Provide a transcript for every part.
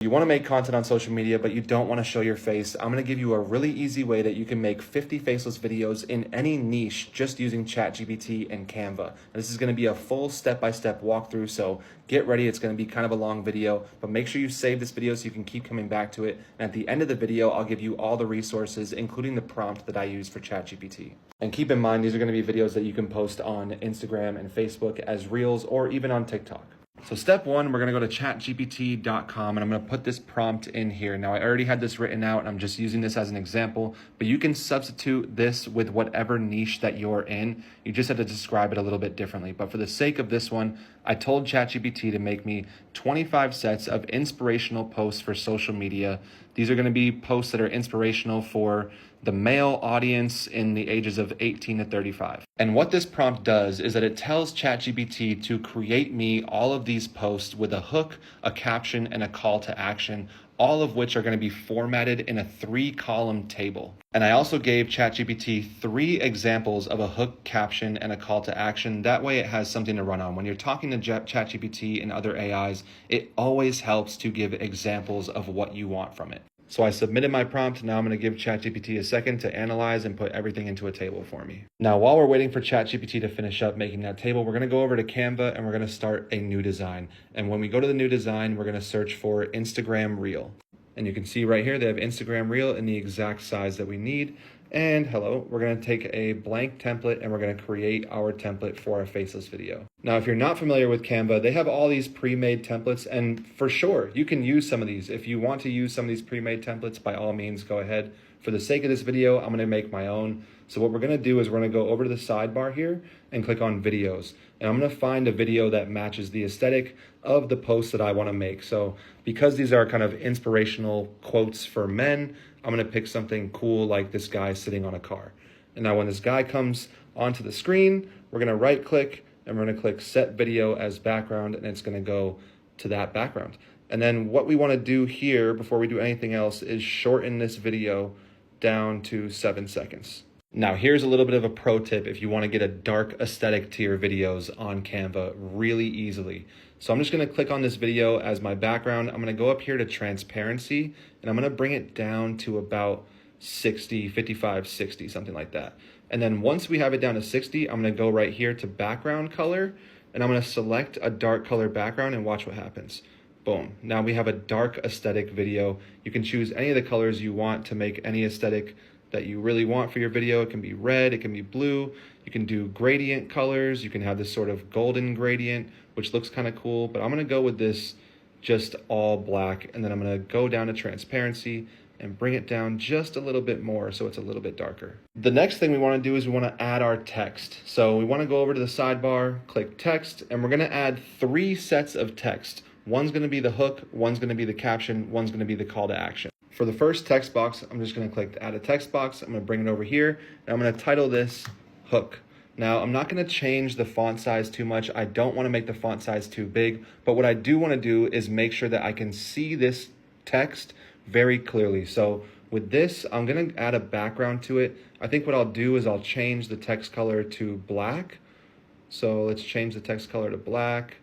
You want to make content on social media, but you don't want to show your face. I'm going to give you a really easy way that you can make 50 faceless videos in any niche just using ChatGPT and Canva. And this is going to be a full step-by-step walkthrough, so get ready. It's going to be kind of a long video, but make sure you save this video so you can keep coming back to it. And at the end of the video, I'll give you all the resources, including the prompt that I use for ChatGPT. And keep in mind, these are going to be videos that you can post on Instagram and Facebook as Reels or even on TikTok. So step one, we're going to go to chatgpt.com and I'm going to put this prompt in here. Now I already had this written out and I'm just using this as an example, but you can substitute this with whatever niche that you're in. You just have to describe it a little bit differently. But for the sake of this one, I told ChatGPT to make me 25 sets of inspirational posts for social media. These are going to be posts that are inspirational for the male audience in the ages of 18 to 35. And what this prompt does is that it tells ChatGPT to create me all of these posts with a hook, a caption, and a call to action, all of which are going to be formatted in a 3-column table. And I also gave ChatGPT 3 examples of a hook, caption, and a call to action. That way it has something to run on. When you're talking to ChatGPT and other AIs, it always helps to give examples of what you want from it. So I submitted my prompt. Now I'm going to give ChatGPT a second to analyze and put everything into a table for me. Now, while we're waiting for ChatGPT to finish up making that table, we're going to go over to Canva and we're going to start a new design. And when we go to the new design, we're going to search for Instagram Reel. And you can see right here, they have Instagram Reel in the exact size that we need. And hello, we're going to take a blank template and we're going to create our template for our faceless video. Now, if you're not familiar with Canva, they have all these pre-made templates, and for sure, you can use some of these. If you want to use some of these pre-made templates, by all means, go ahead. For the sake of this video, I'm going to make my own. So what we're going to do is we're going to go over to the sidebar here and click on videos. And I'm going to find a video that matches the aesthetic of the post that I want to make. So because these are kind of inspirational quotes for men, I'm going to pick something cool like this guy sitting on a car. And now when this guy comes onto the screen, we're going to right click and we're going to click set video as background, and it's going to go to that background. And then what we want to do here before we do anything else is shorten this video down to 7 seconds. Now here's a little bit of a pro tip if you want to get a dark aesthetic to your videos on Canva really easily. So I'm just going to click on this video as my background. I'm going to go up here to transparency and I'm going to bring it down to about 60, 55, 60, something like that. And then once we have it down to 60, I'm going to go right here to background color and I'm going to select a dark color background and watch what happens. Boom. Now we have a dark aesthetic video. You can choose any of the colors you want to make any aesthetic that you really want for your video. It can be red, it can be blue. You can do gradient colors. You can have this sort of golden gradient, which looks kind of cool, but I'm going to go with this just all black. And then I'm going to go down to transparency and bring it down just a little bit more so it's a little bit darker. The next thing we want to do is we want to add our text. So we want to go over to the sidebar, click text, and we're going to add 3 sets of text. One's going to be the hook, one's going to be the caption, one's going to be the call to action. For the first text box, I'm just going to click add a text box. I'm going to bring it over here and I'm going to title this hook. Now, I'm not going to change the font size too much. I don't want to make the font size too big, but what I do want to do is make sure that I can see this text very clearly. So with this, I'm going to add a background to it. I think what I'll do is I'll change the text color to black. So let's change the text color to black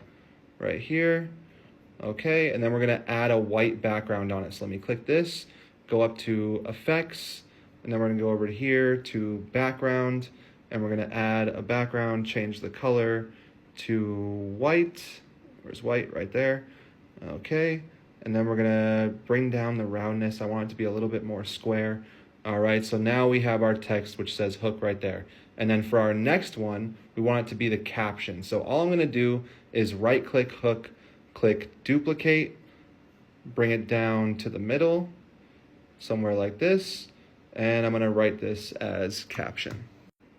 right here. Okay, and then we're going to add a white background on it. So let me click this, go up to effects, and then we're going to go over here to background, and we're going to add a background, change the color to white. Where's white? Right there. Okay, and then we're going to bring down the roundness. I want it to be a little bit more square. All right, so now we have our text which says hook right there. And then for our next one, we want it to be the caption. So all I'm going to do is right click hook, click duplicate, bring it down to the middle, somewhere like this, and I'm going to write this as caption.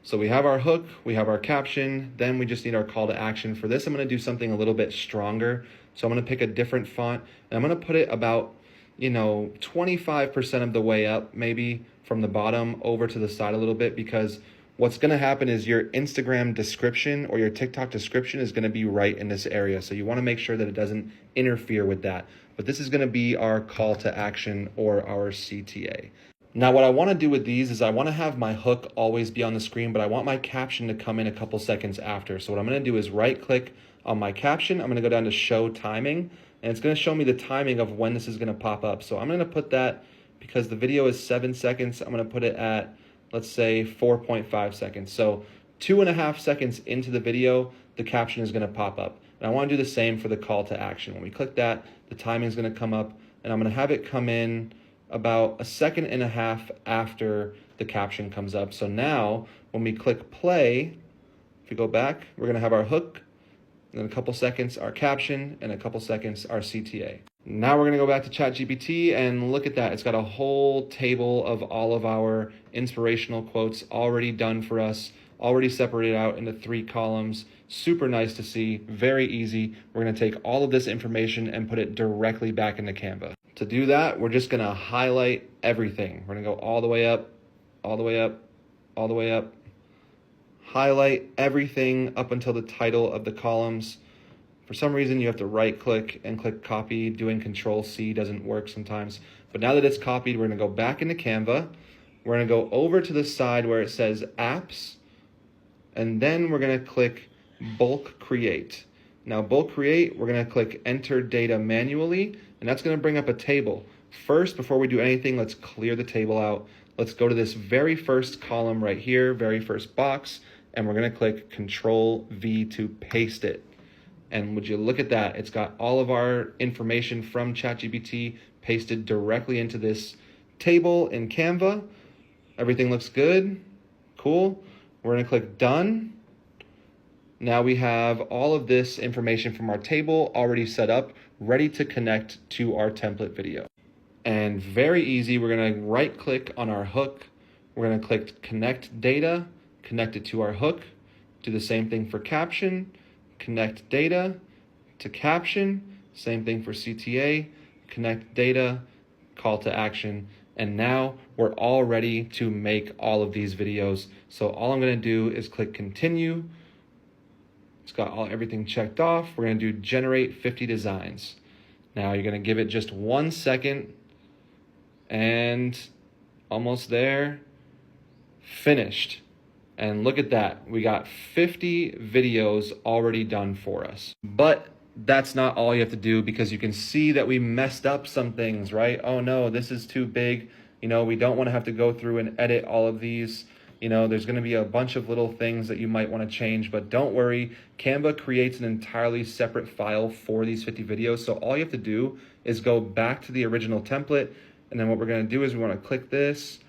So we have our hook, we have our caption, then we just need our call to action. For this, I'm going to do something a little bit stronger. So I'm going to pick a different font, and I'm going to put it about, 25% of the way up, maybe from the bottom over to the side a little bit, because what's going to happen is your Instagram description or your TikTok description is going to be right in this area. So you want to make sure that it doesn't interfere with that. But this is going to be our call to action or our CTA. Now, what I want to do with these is I want to have my hook always be on the screen, but I want my caption to come in a couple seconds after. So what I'm going to do is right click on my caption. I'm going to go down to show timing. and it's going to show me the timing of when this is going to pop up. So I'm going to put that, because the video is 7 seconds, I'm going to put it at, let's say, 4.5 seconds. So 2.5 seconds into the video, the caption is going to pop up. And I want to do the same for the call to action. When we click that, the timing is going to come up, and I'm going to have it come in about 1.5 seconds after the caption comes up. So now when we click play, if we go back, we're going to have our hook, and then a couple seconds our caption, and a couple seconds our CTA. Now we're going to go back to ChatGPT and look at that. It's got a whole table of all of our inspirational quotes already done for us, already separated out into 3 columns. Super nice to see, very easy. We're going to take all of this information and put it directly back into Canva. To do that, we're just going to highlight everything. We're going to go all the way up, all the way up, all the way up. Highlight everything up until the title of the columns. For some reason, you have to right click and click copy. Doing Control-C doesn't work sometimes. But now that it's copied, we're going to go back into Canva. We're going to go over to the side where it says Apps, and then we're going to click Bulk Create. Now, Bulk Create, we're going to click Enter Data Manually, and that's going to bring up a table. First, before we do anything, let's clear the table out. Let's go to this very first column right here, very first box, and we're going to click Control-V to paste it. And would you look at that? It's got all of our information from ChatGPT pasted directly into this table in Canva. Everything looks good. Cool. We're going to click Done. Now we have all of this information from our table already set up, ready to connect to our template video. And very easy, we're going to right click on our hook. We're going to click Connect Data, connect it to our hook. Do the same thing for caption. Connect data to caption, same thing for CTA, connect data, call to action, and now we're all ready to make all of these videos. So all I'm going to do is click continue. It's got everything checked off. We're going to do generate 50 designs. Now you're going to give it just 1 second, and almost there, finished. And look at that, we got 50 videos already done for us. But that's not all you have to do, because you can see that we messed up some things, right? Oh no, this is too big. We don't want to have to go through and edit all of these. There's going to be a bunch of little things that you might want to change, but don't worry. Canva creates an entirely separate file for these 50 videos. So all you have to do is go back to the original template. And then what we're going to do is we want to click this.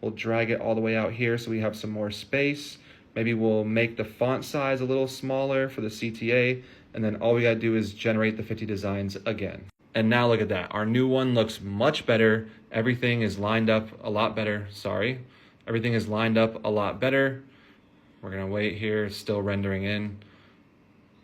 We'll drag it all the way out here so we have some more space. Maybe we'll make the font size a little smaller for the CTA, and then all we gotta do is generate the 50 designs again. And now look at that. Our new one looks much better. Everything is lined up a lot better, Everything is lined up a lot better. We're gonna wait here, it's still rendering in.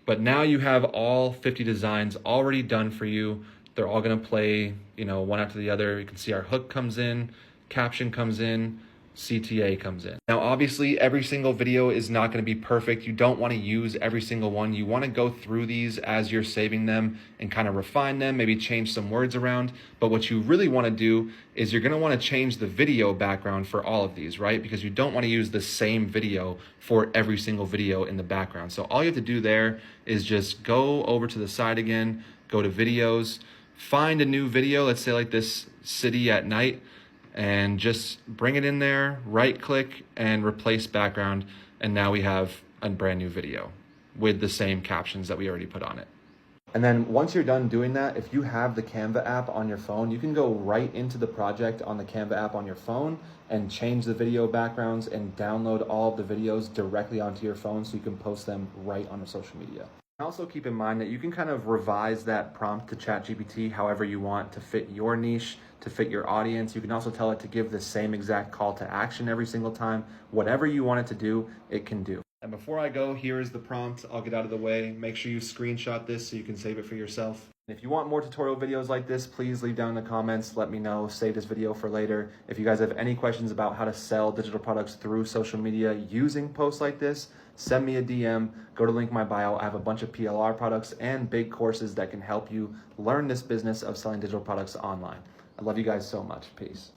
But now you have all 50 designs already done for you. They're all gonna play, one after the other. You can see our hook comes in, caption comes in, CTA comes in. Now, obviously, every single video is not going to be perfect. You don't want to use every single one. You want to go through these as you're saving them and kind of refine them, maybe change some words around. But what you really want to do is you're going to want to change the video background for all of these, right? Because you don't want to use the same video for every single video in the background. So all you have to do there is just go over to the side again, go to videos, find a new video, let's say like this city at night, and just bring it in there, right click and replace background. And now we have a brand new video with the same captions that we already put on it. And then once you're done doing that, if you have the Canva app on your phone, you can go right into the project on the Canva app on your phone and change the video backgrounds and download all of the videos directly onto your phone so you can post them right on the social media. Also keep in mind that you can kind of revise that prompt to ChatGPT however you want to fit your niche, to fit your audience. You can also tell it to give the same exact call to action every single time. Whatever you want it to do, it can do. And before I go, here is the prompt. I'll get out of the way. Make sure you screenshot this so you can save it for yourself. If you want more tutorial videos like this, please leave down in the comments. Let me know. Save this video for later. If you guys have any questions about how to sell digital products through social media using posts like this, send me a DM. Go to link in my bio. I have a bunch of PLR products and big courses that can help you learn this business of selling digital products online. I love you guys so much. Peace.